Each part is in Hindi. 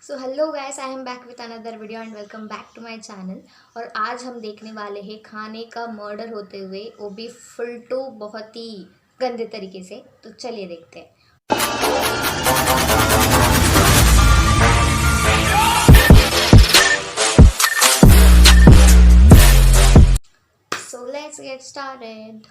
So hello guys, I am back with another video and welcome back to my channel. और आज हम देखने वाले हैं खाने का मर्डर होते हुए, वो भी फुल टू बहुत ही गंदे तरीके से। तो चलिए देखते हैं। So let's get started.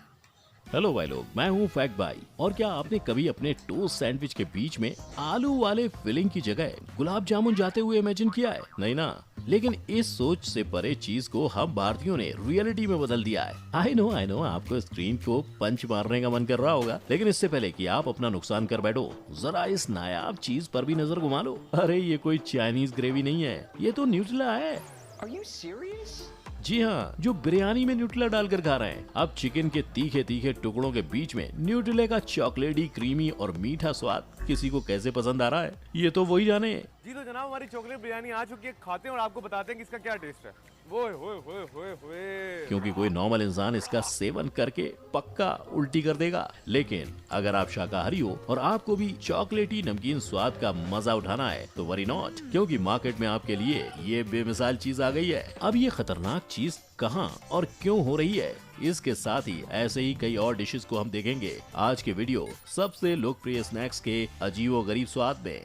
Hello भाई लोग, मैं हूँ फैक्ट भाई। और क्या आपने कभी अपने टोस्ट सैंडविच के बीच में आलू वाले फिलिंग की जगह गुलाब जामुन जाते हुए इमेजिन किया है? नहीं ना। लेकिन इस सोच से परे चीज को हम भारतीयों ने रियलिटी में बदल दिया है। आई नो आपको स्क्रीन को पंच मारने का मन कर रहा होगा, लेकिन इससे पहले कि आप अपना नुकसान कर बैठो, जरा इस नायाब चीज पर भी नजर घुमा लो। अरे ये कोई चाइनीज ग्रेवी नहीं है, ये तो न्यूट्रेला है। Are you serious? जी हाँ, जो बिरयानी में न्यूट्रेला डालकर खा रहे हैं। अब चिकन के तीखे तीखे टुकड़ों के बीच में न्यूट्रेला का चॉकलेटी, क्रीमी और मीठा स्वाद किसी को कैसे पसंद आ रहा है, ये तो वही जाने। जी तो जनाब, हमारी चॉकलेट बिरयानी आ चुकी है। खाते हैं और आपको बताते हैं कि इसका क्या टेस्ट है। ओए होए होए होए होए। क्योंकि कोई नॉर्मल इंसान इसका सेवन करके पक्का उल्टी कर देगा। लेकिन अगर आप शाकाहारी हो और आपको भी चॉकलेटी नमकीन स्वाद का मजा उठाना है तो वरी नॉट, क्योंकि मार्केट में आपके लिए ये बेमिसाल चीज आ गई है। अब ये खतरनाक चीज कहाँ और क्यों हो रही है, इसके साथ ही ऐसे ही कई और डिशेस को हम देखेंगे आज के वीडियो सबसे लोकप्रिय स्नैक्स के अजीबो गरीब स्वाद में।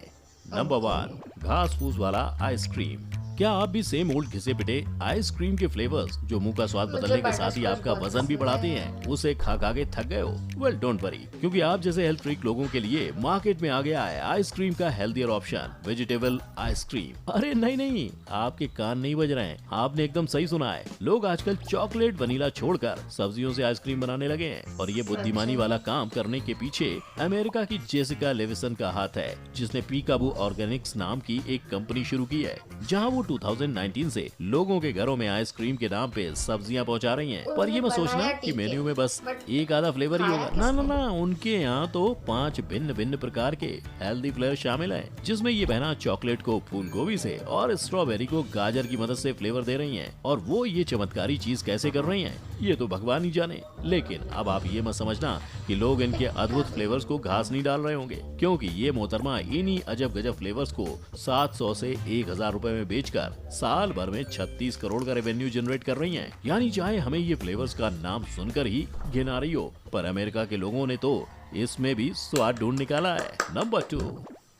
नंबर 1, घास फूस वाला आइसक्रीम। क्या आप भी सेम ओल्ड घिसे पिटे आइसक्रीम के फ्लेवर्स जो मुंह का स्वाद बदलने के साथ ही आपका वजन भी बढ़ाते हैं, उसे खा खा के थक गए हो? वेल डोंट वरी, क्योंकि आप जैसे हेल्थ फ्रीक लोगों के लिए मार्केट में आ गया है आइसक्रीम का हेल्थियर ऑप्शन, वेजिटेबल आइसक्रीम। अरे नहीं, आपके कान नहीं बज रहे हैं, आपने एकदम सही सुना है। लोग आजकल चॉकलेट वनीला छोड़कर सब्जियों से आइसक्रीम बनाने लगे हैं, और ये बुद्धिमानी वाला काम करने के पीछे अमेरिका की जेसिका लेविसन का हाथ है, जिसने पीकाबू ऑर्गेनिक्स नाम की एक कंपनी शुरू की है, जहाँ वो 2019 से लोगों के घरों में आइसक्रीम के नाम पे सब्जियां पहुंचा रही हैं। पर ये मत सोचना कि मेन्यू में बस एक आधा फ्लेवर ही होगा। ना, उनके यहाँ तो 5 भिन्न भिन्न प्रकार के हेल्दी फ्लेवर शामिल हैं, जिसमें ये बहना चॉकलेट को फूल गोभी से और स्ट्रॉबेरी को गाजर की मदद से फ्लेवर दे रही हैं। और वो ये चमत्कारी चीज कैसे कर रही हैं, ये तो भगवान ही जाने। लेकिन अब आप ये मत समझना कि लोग इनके अद्भुत फ्लेवर्स को घास नहीं डाल रहे होंगे, क्योंकि ये मोहतरमा इन्हीं अजब गजब फ्लेवर्स को 700 से 1000 रुपए में बेचकर साल भर में 36 करोड़ का रेवेन्यू जनरेट कर रही हैं। यानी चाहे हमें ये फ्लेवर्स का नाम सुनकर ही घिन आ रही हो, पर अमेरिका के लोगों ने तो इसमें भी स्वाद ढूंढ निकाला है। नंबर 2,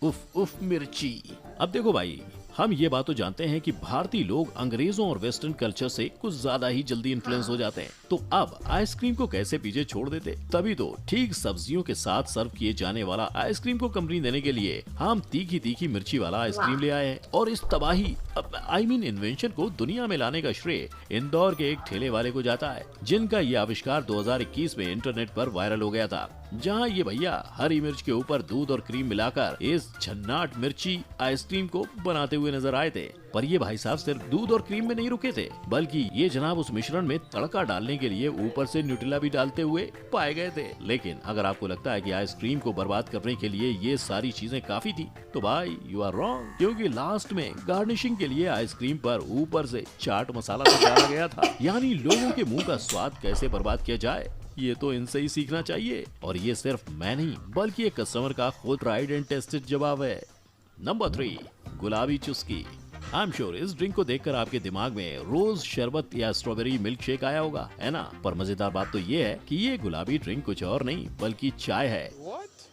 उफ उफ मिर्ची। अब देखो भाई, हम ये बात तो जानते हैं कि भारतीय लोग अंग्रेजों और वेस्टर्न कल्चर से कुछ ज्यादा ही जल्दी इन्फ्लुएंस हो जाते हैं, तो अब आइसक्रीम को कैसे पीछे छोड़ देते। तभी तो ठीक सब्जियों के साथ सर्व किए जाने वाला आइसक्रीम को कंपनी देने के लिए हम तीखी तीखी मिर्ची वाला आइसक्रीम ले आए हैं। और इस तबाही इन्वेंशन को दुनिया में लाने का श्रेय इंदौर के एक ठेले वाले को जाता है, जिनका ये आविष्कार 2021 में इंटरनेट पर वायरल हो गया था, जहाँ ये भैया हरी मिर्च के ऊपर दूध और क्रीम मिलाकर इस झन्नाट मिर्ची आइसक्रीम को बनाते हुए नजर आए थे। पर ये भाई साहब सिर्फ दूध और क्रीम में नहीं रुके थे, बल्कि ये जनाब उस मिश्रण में तड़का डालने के लिए ऊपर से न्यूट्रेला भी डालते हुए पाए गए थे। लेकिन अगर आपको लगता है कि आइसक्रीम को बर्बाद करने के लिए ये सारी चीजें काफी थी, तो भाई यू आर रॉन्ग, क्योंकि लास्ट में गार्निशिंग के लिए आइसक्रीम पर ऊपर से चाट मसाला भी डाला गया था। यानी लोगों के मुंह का स्वाद कैसे बर्बाद किया जाए, ये तो इनसे ही सीखना चाहिए। और ये सिर्फ मैं नहीं, बल्कि एक कस्टमर का खुद ट्राइड एंड टेस्टेड जवाब है। नंबर 3, गुलाबी चुस्की। आई एम श्योर इस ड्रिंक को देखकर आपके दिमाग में रोज शरबत या स्ट्रॉबेरी मिल्क शेक आया होगा, है ना? पर मजेदार बात तो ये है कि ये गुलाबी ड्रिंक कुछ और नहीं बल्कि चाय है।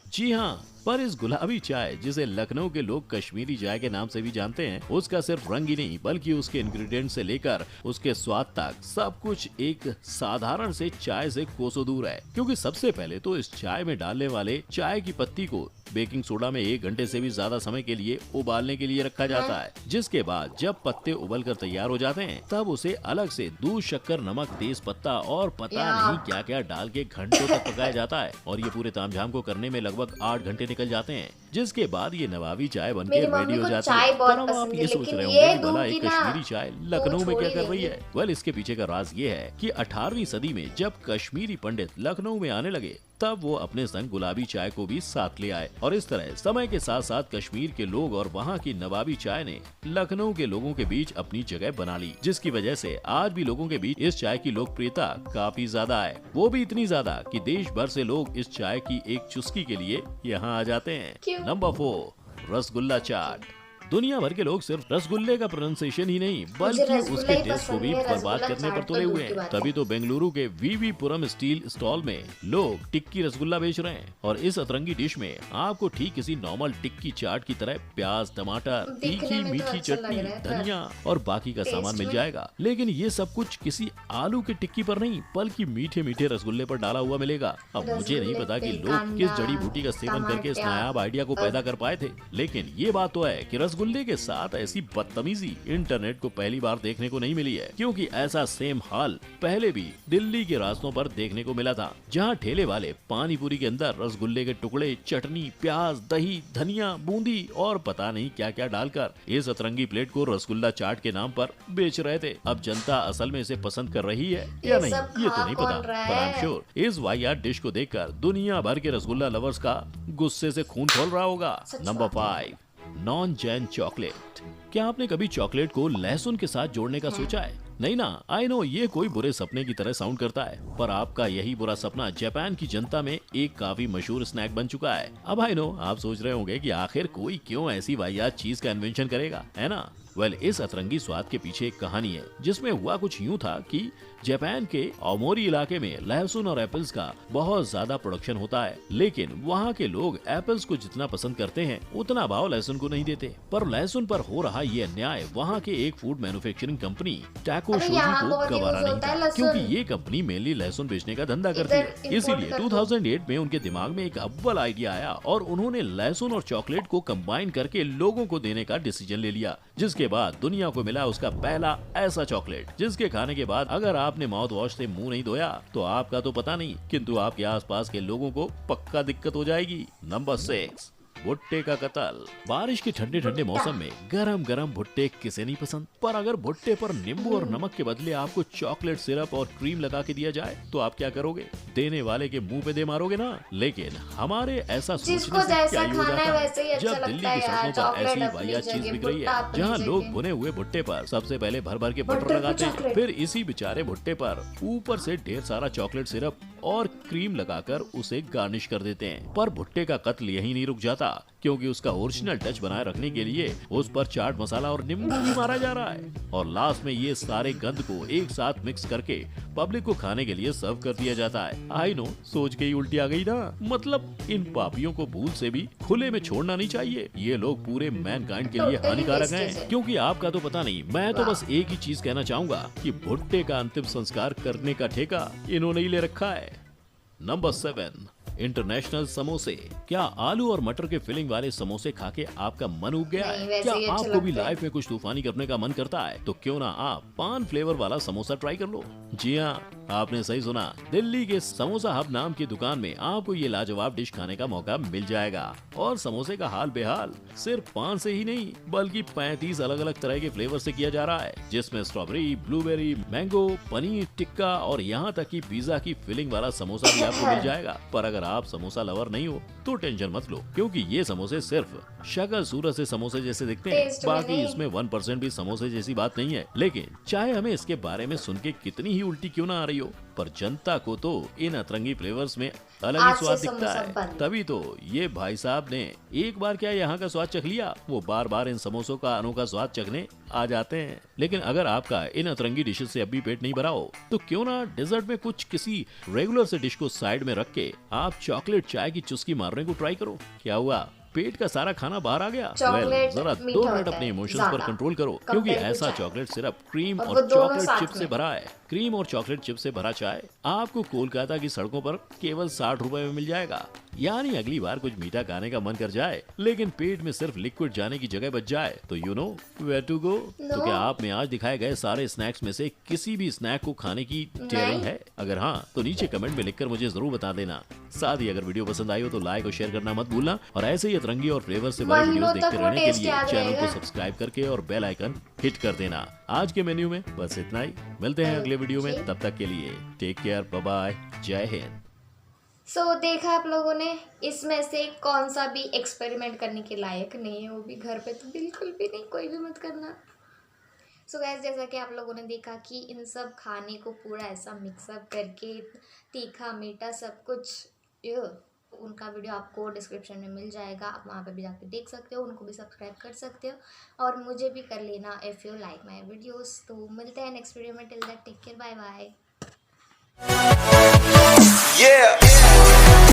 जी हाँ, पर इस गुलाबी चाय, जिसे लखनऊ के लोग कश्मीरी चाय के नाम से भी जानते हैं, उसका सिर्फ रंग ही नहीं बल्कि उसके इंग्रेडिएंट से लेकर उसके स्वाद तक सब कुछ एक साधारण से चाय से कोसों दूर है। क्योंकि सबसे पहले तो इस चाय में डालने वाले चाय की पत्ती को बेकिंग सोडा में 1 घंटे से भी ज्यादा समय के लिए उबालने के लिए रखा जाता है, जिसके बाद जब पत्ते उबल कर तैयार हो जाते हैं, तब उसे अलग से दूध, शक्कर, नमक, तेज पत्ता और पता नहीं क्या क्या डाल के घंटों तक पकाया जाता है। और ये पूरे तामझाम को करने में लगभग 8 घंटे निकल जाते हैं, जिसके बाद ये नवाबी चाय बनके रेडी हो जाती है। पर अब आप ये सोच रहे होंगे कि भला एक कश्मीरी चाय लखनऊ में क्या कर रही है? वेल, इसके पीछे का राज ये है कि 18वीं सदी में जब कश्मीरी पंडित लखनऊ में आने लगे, तब वो अपने संग गुलाबी चाय को भी साथ ले आए। और इस तरह समय के साथ साथ कश्मीर के लोग और वहाँ की नवाबी चाय ने लखनऊ के लोगों के बीच अपनी जगह बना ली, जिसकी वजह से आज भी लोगों के बीच इस चाय की लोकप्रियता काफी ज्यादा है। वो भी इतनी ज्यादा कि देश भर से लोग इस चाय की एक चुस्की के लिए यहाँ आ जाते हैं। नंबर 4, रसगुल्ला चाट। दुनिया भर के लोग सिर्फ रसगुल्ले का प्रोनाउंसिएशन ही नहीं मुझे बल्कि रसगुल्ला उसके ही टेस्ट को पसंद भी है, बर्बाद रसगुल्ला करने पर चाट तुले तो हुए दूर की हैं। बात है। तभी तो बेंगलुरु के वीवी पुरम स्टील स्टॉल में लोग टिक्की रसगुल्ला बेच रहे हैं और इस अतरंगी डिश में आपको ठीक किसी नॉर्मल टिक्की चाट की तरह प्याज, टमाटर, दिखने तीखी में तो मीठी अच्छा चटनी, लग रहा है, पर धनिया और बाकी का टेस्ट सामान मिल में- जाएगा। लेकिन ये सब कुछ किसी आलू की टिक्की पर नहीं बल्कि मीठे मीठे रसगुल्ले पर डाला हुआ मिलेगा। अब मुझे नहीं रसगुल्ले पता कि पे लोग किस कांदा, जड़ी बूटी का सेवन करके इस टमाटर नायाब आइडिया को और- पैदा कर पाए थे, लेकिन ये बात तो है कि रसगुल्ले के साथ ऐसी बदतमीजी इंटरनेट को पहली बार देखने को नहीं मिली है, क्योंकि ऐसा सेम हाल पहले भी दिल्ली के रास्तों पर देखने को मिला था, जहां ठेले वाले पानी पूरी के अंदर रसगुल्ले के टुकड़े, चटनी, प्याज, दही, धनिया, बूंदी और पता नहीं क्या क्या डालकर इस अतरंगी प्लेट को रसगुल्ला चाट के नाम पर बेच रहे थे। अब जनता असल में इसे पसंद कर रही है या ये नहीं, सब ये तो खा नहीं कौन पता, रहा पर आई एम है? श्योर इस वाहियात डिश को देखकर दुनिया भर के रसगुल्ला लवर्स का गुस्से से खून खौल रहा होगा। सच नंबर बात है। 5, नॉन जैन चॉकलेट। क्या आपने कभी चॉकलेट को लहसुन के साथ जोड़ने का सोचा है? नहीं ना, आई नो ये कोई बुरे सपने की तरह साउंड करता है, पर आपका यही बुरा सपना जापान की जनता में एक काफी मशहूर स्नैक बन चुका है। अब आई नो आप सोच रहे होंगे कि आखिर कोई क्यों ऐसी वाहियात चीज का इन्वेंशन करेगा, है ना? वेल, इस अतरंगी स्वाद के पीछे एक कहानी है, जिसमें हुआ कुछ यूं था कि जापान के ओमोरी इलाके में लहसुन और एप्पल्स का बहुत ज्यादा प्रोडक्शन होता है, लेकिन वहाँ के लोग एप्पल्स को जितना पसंद करते हैं उतना भाव लहसुन को नहीं देते। पर लहसुन पर हो रहा ये अन्याय वहाँ के एक फूड मैन्युफैक्चरिंग कंपनी टैको अरे शोजी यहाँ को बहुत गवारा यूज नहीं होता है था, लहसुन। क्योंकि ये कंपनी मेनली लहसुन बेचने का धंधा करती इधर है। import इसीलिए कर दो। 2008 में उनके दिमाग में एक अव्वल आइडिया आया और उन्होंने लहसुन और चॉकलेट को कंबाइन करके लोगों को देने का डिसीजन ले लिया, जिसके बाद दुनिया को मिला उसका पहला ऐसा चॉकलेट जिसके खाने के बाद अगर आपने माउथ वॉश से मुंह नहीं धोया तो आपका तो पता नहीं, किंतु आपके आसपास के लोगों को पक्का दिक्कत हो जाएगी। नंबर 6, भुट्टे का कत्ल। बारिश के ठंडे ठंडे मौसम में गरम गरम भुट्टे किसे नहीं पसंद, पर अगर भुट्टे पर नींबू और नमक के बदले आपको चॉकलेट सिरप और क्रीम लगा के दिया जाए तो आप क्या करोगे? देने वाले के मुंह पे दे मारोगे ना। लेकिन हमारे ऐसा जिसको सोचने से जैसा क्या ही हो खाना है जाता वैसे ही अच्छा जब दिल्ली लगता है की यार। सड़कों पर चॉकलेट ऐसी अपनी वाहियात चीज जगह, बिक रही भुट्टा है, अपनी जहाँ लोग जगह। भुने हुए भुट्टे पर सबसे पहले भर भर के बटर भुट्टे पे लगाते हैं, चॉकलेट। फिर इसी बेचारे भुट्टे पर ऊपर से ढेर सारा चॉकलेट सिरप और क्रीम लगाकर उसे गार्निश कर देते हैं। पर भुट्टे का कत्ल यही नहीं रुक जाता, क्योंकि उसका ओरिजिनल टच बनाए रखने के लिए उस पर चाट मसाला और नींबू भी मारा जा रहा है, और लास्ट में ये सारे गंद को एक साथ मिक्स करके पब्लिक को खाने के लिए सर्व कर दिया जाता है। आई नो, सोच के ही उल्टी आ गई ना। मतलब इन पापियों को भूल से भी खुले में छोड़ना नहीं चाहिए। ये लोग पूरे मैनकाइंड के लिए Totally हानिकारक wastage हैं, है। क्योंकि आपका तो पता नहीं, मैं तो बस एक ही चीज कहना चाहूंगा कि भुट्टे का अंतिम संस्कार करने का ठेका इन्होंने ही ले रखा है। नंबर 7, इंटरनेशनल समोसे। क्या आलू और मटर के फिलिंग वाले समोसे खा के आपका मन उब गया नहीं, है? वैसे क्या ही अच्छे आपको भी लगते हैं। लाइफ में कुछ तूफानी करने का मन करता है? तो क्यों ना आप पान फ्लेवर वाला समोसा ट्राई कर लो। जी हाँ, आपने सही सुना, दिल्ली के समोसा हब नाम की दुकान में आपको ये लाजवाब डिश खाने का मौका मिल जाएगा। और समोसे का हाल बेहाल सिर्फ पान से ही नहीं बल्कि 35 अलग अलग तरह के फ्लेवर से किया जा रहा है, जिसमें strawberry, blueberry, mango, paneer tikka और यहाँ तक कि पिज्जा की फिलिंग वाला समोसा भी आपको मिल जाएगा। पर अगर आप समोसा लवर नहीं हो तो टेंशन मत लो, क्योंकि ये समोसे सिर्फ शक्ल सूरत से समोसे जैसे दिखते हैं, टेस्ट में बाकी नहीं। इसमें 1% भी समोसे जैसी बात नहीं है। लेकिन चाहे हमें इसके बारे में सुन के कितनी ही उल्टी क्यों ना आ रही हो, पर जनता को तो इन अतरंगी फ्लेवर्स में अलग ही आज से स्वाद दिखता समोसा है। बंद। तभी तो ये भाई साहब ने एक बार क्या यहाँ का स्वाद चख लिया, वो बार बार इन समोसों का अनोखा स्वाद चखने आ जाते हैं। लेकिन अगर आपका इन अतरंगी डिशेस से अभी पेट नहीं भरा हो तो क्यों ना डेजर्ट में कुछ किसी रेगुलर से डिश को साइड में रख के आप चॉकलेट चाय की चुस्की मारने को ट्राई करो। क्या हुआ, पेट का सारा खाना बाहर आ गया? चॉकलेट जरा मीठा 2 मिनट होता अपने है, इमोशंस पर ज्यादा, कंट्रोल करो, क्योंकि compared to ऐसा चाय। चॉकलेट सिरप, क्रीम और और वो दोनों चॉकलेट साथ चिप से में। भरा है। क्रीम और चॉकलेट चिप से भरा चाय आपको कोलकाता की सड़कों पर केवल 60 रुपए में मिल जाएगा। यानी अगली बार कुछ मीठा खाने का मन कर जाए लेकिन पेट में सिर्फ लिक्विड जाने की जगह बच जाए तो you know where to go. तो क्या आप में आज दिखाए गए सारे स्नैक्स में से किसी भी स्नैक को खाने की डेयरिंग है? अगर हाँ तो नीचे कमेंट में लिखकर मुझे जरूर बता देना। साथ ही अगर वीडियो पसंद आई हो तो लाइक और शेयर करना मत भूलना, और ऐसे ही अतरंगी और फ्लेवर से भरे महीनों वीडियोस तक देखते वो रहने के टेस्ट लिए याद चैनल को रहेगा। सब्सक्राइब करके और बेल आइकन हिट कर देना। आज के मेन्यू में बस इतना ही, मिलते हैं अगले वीडियो में, तब तक के लिए टेक केयर, बाय बाय, जय हिंद। सो देखा आप लोगों ने, इसमें से कौन सा भी एक्सपेरिमेंट करने के लायक नहीं है, वो भी घर पे तो बिल्कुल भी नहीं, कोई भी मत करना। सो गैस, जैसा कि आप लोगों ने देखा कि इन सब खाने को पूरा ऐसा मिक्सअप करके तीखा मीठा सब कुछ उनका वीडियो आपको डिस्क्रिप्शन में मिल जाएगा, आप वहाँ पे भी जाके देख सकते हो, उनको भी सब्सक्राइब कर सकते हो और मुझे भी कर लेना if you like my videos. तो मिलते हैं नेक्स्ट वीडियो में, till that take care, bye bye.